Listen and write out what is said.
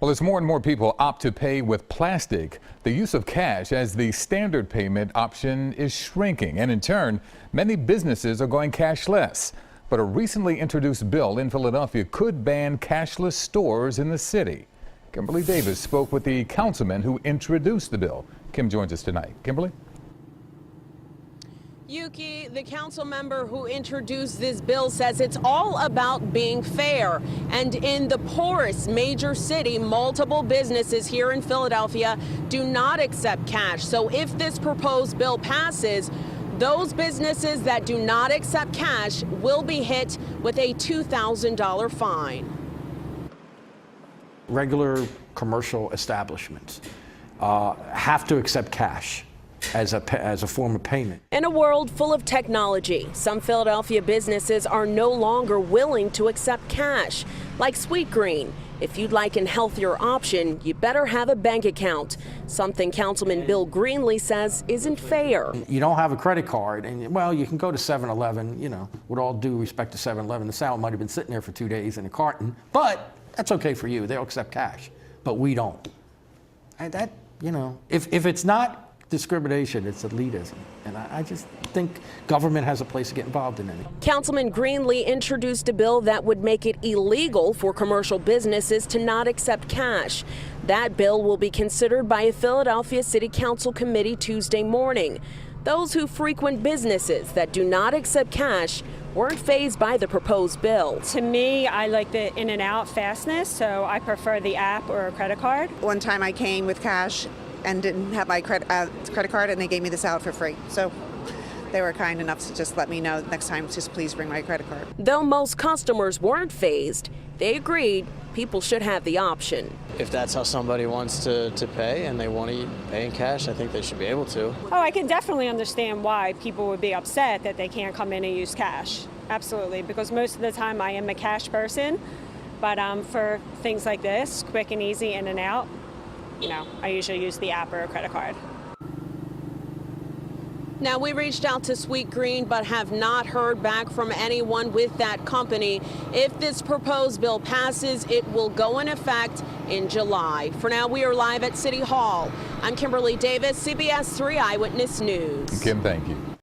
Well, as more and more people opt to pay with plastic, the use of cash as the standard payment option is shrinking, and in turn, many businesses are going cashless. But a recently introduced bill in Philadelphia could ban cashless stores in the city. Kimberly Davis spoke with the councilman who introduced the bill. Kim joins us tonight. Kimberly? Yuki, the council member who introduced this bill, says it's all about being fair. And in the poorest major city, multiple businesses here in Philadelphia do not accept cash. So if this proposed bill passes, those businesses that do not accept cash will be hit with a $2,000 fine. Regular commercial establishments have to accept cash as a form of payment. In a world full of technology, some Philadelphia businesses are no longer willing to accept cash, like Sweet Green. If you'd like a healthier option, you better have a bank account, something Councilman Bill Greenlee says isn't fair. You don't have a credit card, and well, you can go to 7-Eleven, you know, with all due respect to 7-Eleven, the salad might have been sitting there for 2 days in a carton, but that's okay for you. They'll accept cash, but we don't. And that, you know, if it's not discrimination, it's elitism, and I just think government has a place to get involved in it. Councilman Greenlee introduced a bill that would make it illegal for commercial businesses to not accept cash. That bill will be considered by a Philadelphia City Council committee Tuesday morning. Those who frequent businesses that do not accept cash weren't fazed by the proposed bill. To me, I like the in and out fastness, so I prefer the app or a credit card. One time I came with cash and didn't have my credit card, and they gave me this out for free. So they were kind enough to just let me know next time, just please bring my credit card. Though most customers weren't fazed, they agreed people should have the option. If that's how somebody wants to pay and they want to pay in cash, I think they should be able to. Oh, I can definitely understand why people would be upset that they can't come in and use cash. Absolutely, because most of the time I am a cash person, but for things like this, quick and easy in and out, you know, I usually use the app or a credit card. Now, we reached out to Sweet Green but have not heard back from anyone with that company. If this proposed bill passes, it will go in effect in July. For now, we are live at City Hall. I'm Kimberly Davis, CBS 3 Eyewitness News. Kim, thank you.